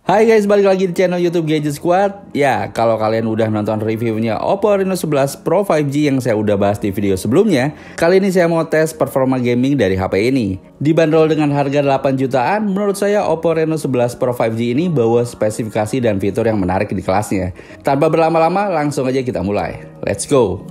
Hai guys, balik lagi di channel YouTube Gadget Squad. Ya, kalau kalian udah nonton reviewnya Oppo Reno 11 Pro 5G yang saya udah bahas di video sebelumnya, kali ini saya mau tes performa gaming dari HP ini. Dibanderol dengan harga 8 jutaan, menurut saya Oppo Reno 11 Pro 5G ini bawa spesifikasi dan fitur yang menarik di kelasnya. Tanpa berlama-lama, langsung aja kita mulai. Let's go!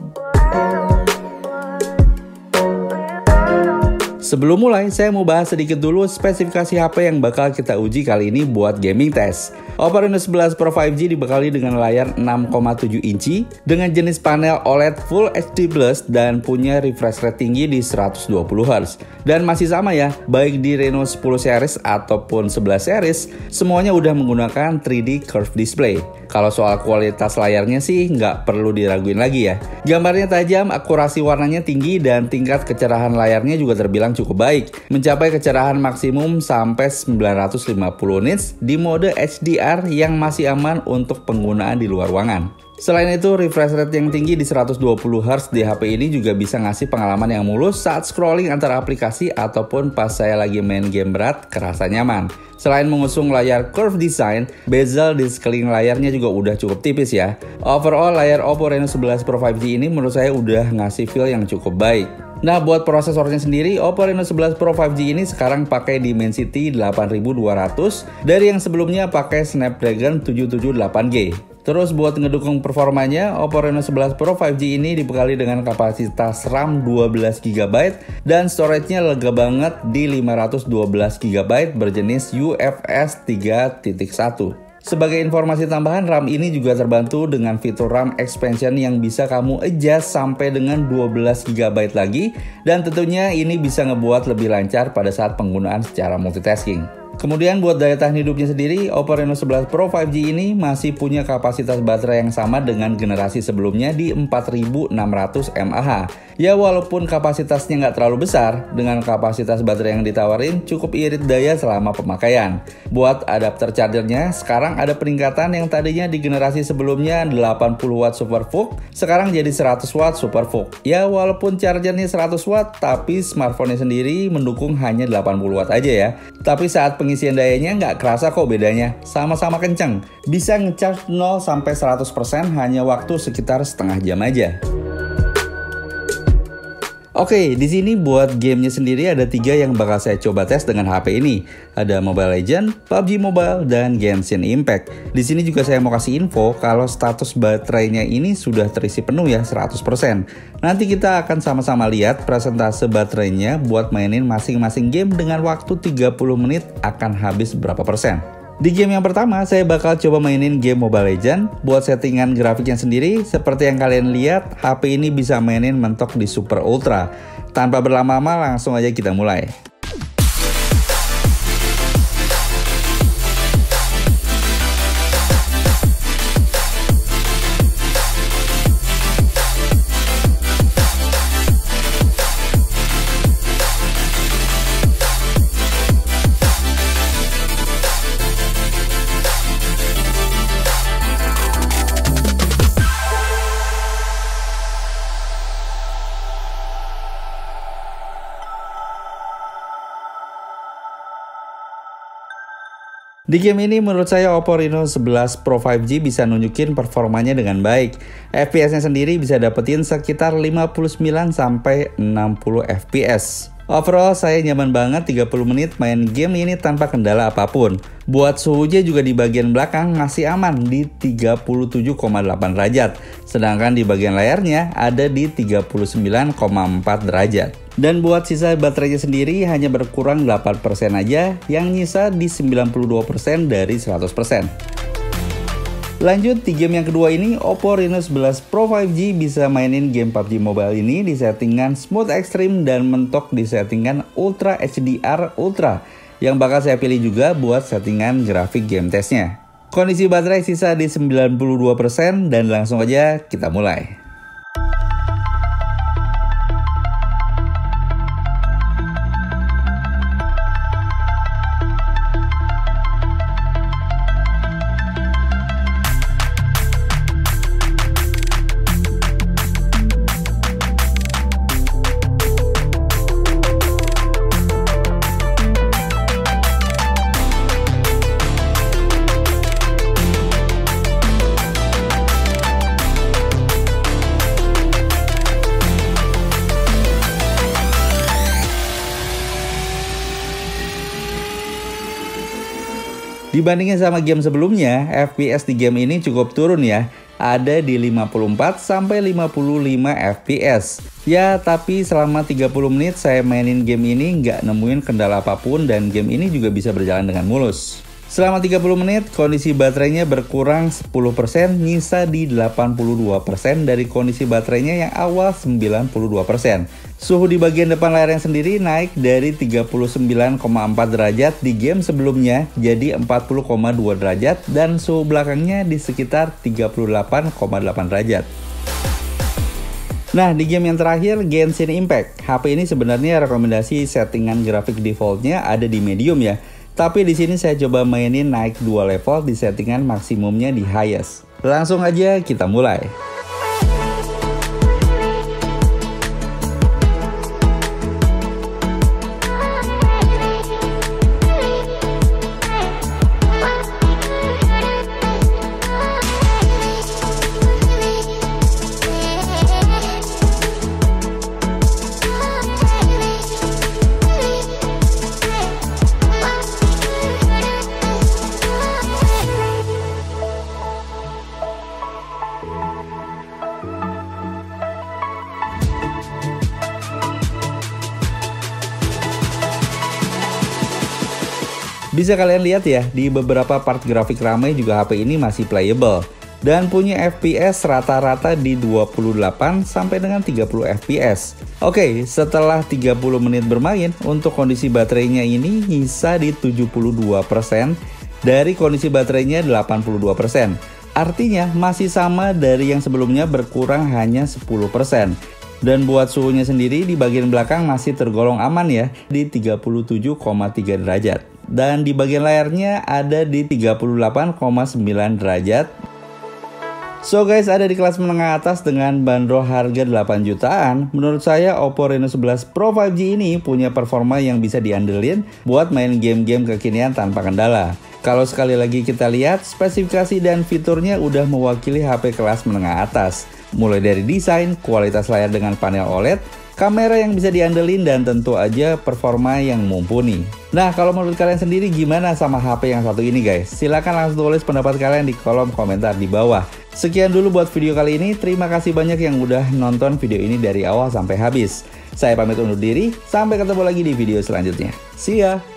Sebelum mulai, saya mau bahas sedikit dulu spesifikasi HP yang bakal kita uji kali ini buat gaming test. Oppo Reno 11 Pro 5G dibekali dengan layar 6,7 inci dengan jenis panel OLED Full HD Plus dan punya refresh rate tinggi di 120 Hz. Dan masih sama ya, baik di Reno 10 series ataupun 11 series, semuanya udah menggunakan 3D Curve Display. Kalau soal kualitas layarnya sih nggak perlu diraguin lagi ya. Gambarnya tajam, akurasi warnanya tinggi, dan tingkat kecerahan layarnya juga terbilang cukup baik. Mencapai kecerahan maksimum sampai 950 nits di mode HDR yang masih aman untuk penggunaan di luar ruangan. Selain itu, refresh rate yang tinggi di 120 Hz di HP ini juga bisa ngasih pengalaman yang mulus saat scrolling antara aplikasi ataupun pas saya lagi main game berat, kerasa nyaman. Selain mengusung layar curve design, bezel di sekeliling layarnya juga udah cukup tipis ya. Overall, layar Oppo Reno 11 Pro 5G ini menurut saya udah ngasih feel yang cukup baik. Nah, buat prosesornya sendiri, Oppo Reno 11 Pro 5G ini sekarang pakai Dimensity 8200 dari yang sebelumnya pakai Snapdragon 778G. Terus buat ngedukung performanya, Oppo Reno 11 Pro 5G ini dibekali dengan kapasitas RAM 12GB dan storage-nya lega banget di 512GB berjenis UFS 3.1. Sebagai informasi tambahan, RAM ini juga terbantu dengan fitur RAM expansion yang bisa kamu adjust sampai dengan 12GB lagi, dan tentunya ini bisa ngebuat lebih lancar pada saat penggunaan secara multitasking. Kemudian buat daya tahan hidupnya sendiri, Oppo Reno 11 Pro 5G ini masih punya kapasitas baterai yang sama dengan generasi sebelumnya di 4600 mAh. Ya, walaupun kapasitasnya nggak terlalu besar, dengan kapasitas baterai yang ditawarin cukup irit daya selama pemakaian. Buat adapter chargernya, sekarang ada peningkatan yang tadinya di generasi sebelumnya 80W SuperVOOC, sekarang jadi 100W SuperVOOC. Ya, walaupun chargernya 100W, tapi smartphone-nya sendiri mendukung hanya 80W aja ya. Tapi saat pengisian dayanya nggak kerasa kok bedanya, sama-sama kenceng. Bisa ngecharge 0-100% hanya waktu sekitar setengah jam aja. Oke, di sini buat gamenya sendiri ada 3 yang bakal saya coba tes dengan HP ini. Ada Mobile Legends, PUBG Mobile, dan Genshin Impact. Di sini juga saya mau kasih info kalau status baterainya ini sudah terisi penuh ya, 100%. Nanti kita akan sama-sama lihat presentase baterainya buat mainin masing-masing game dengan waktu 30 menit akan habis berapa persen. Di game yang pertama, saya bakal coba mainin game Mobile Legends. Buat settingan grafiknya sendiri, seperti yang kalian lihat, HP ini bisa mainin mentok di Super Ultra. Tanpa berlama-lama, langsung aja kita mulai. Di game ini menurut saya Oppo Reno 11 Pro 5G bisa nunjukin performanya dengan baik. FPS-nya sendiri bisa dapetin sekitar 59-60 FPS. Overall saya nyaman banget 30 menit main game ini tanpa kendala apapun. Buat suhunya juga di bagian belakang masih aman di 37,8 derajat. Sedangkan di bagian layarnya ada di 39,4 derajat. Dan buat sisa baterainya sendiri hanya berkurang 8% aja, yang nyisa di 92% dari 100%. Lanjut di game yang kedua ini, Oppo Reno 11 Pro 5G bisa mainin game PUBG Mobile ini di settingan Smooth Extreme dan mentok di settingan Ultra HDR Ultra, yang bakal saya pilih juga buat settingan grafik game testnya. Kondisi baterai sisa di 92% dan langsung aja kita mulai. Dibandingin sama game sebelumnya, FPS di game ini cukup turun ya. Ada di 54 sampai 55 FPS. Ya, tapi selama 30 menit saya mainin game ini nggak nemuin kendala apapun dan game ini juga bisa berjalan dengan mulus. Selama 30 menit, kondisi baterainya berkurang 10%, nyisa di 82% dari kondisi baterainya yang awal 92%. Suhu di bagian depan layarnya sendiri naik dari 39,4 derajat di game sebelumnya jadi 40,2 derajat dan suhu belakangnya di sekitar 38,8 derajat. Nah, di game yang terakhir, Genshin Impact. HP ini sebenarnya rekomendasi settingan grafik defaultnya ada di medium ya. Tapi di sini saya coba mainin naik 2 level di settingan maksimumnya di highest. Langsung aja kita mulai. Bisa kalian lihat ya, di beberapa part grafik ramai juga HP ini masih playable dan punya FPS rata-rata di 28 sampai dengan 30 FPS. Oke, setelah 30 menit bermain, untuk kondisi baterainya ini nyisa di 72% dari kondisi baterainya 82%. Artinya masih sama dari yang sebelumnya, berkurang hanya 10%. Dan buat suhunya sendiri di bagian belakang masih tergolong aman ya, di 37,3 derajat. Dan di bagian layarnya ada di 38,9 derajat. So guys, ada di kelas menengah atas dengan bandrol harga 8 jutaan. Menurut saya Oppo Reno 11 Pro 5G ini punya performa yang bisa diandelin buat main game-game kekinian tanpa kendala. Kalau sekali lagi kita lihat, spesifikasi dan fiturnya udah mewakili HP kelas menengah atas. Mulai dari desain, kualitas layar dengan panel OLED, kamera yang bisa diandelin, dan tentu aja performa yang mumpuni. Nah, kalau menurut kalian sendiri gimana sama HP yang satu ini guys? Silahkan langsung tulis pendapat kalian di kolom komentar di bawah. Sekian dulu buat video kali ini, terima kasih banyak yang udah nonton video ini dari awal sampai habis. Saya pamit undur diri, sampai ketemu lagi di video selanjutnya. See ya!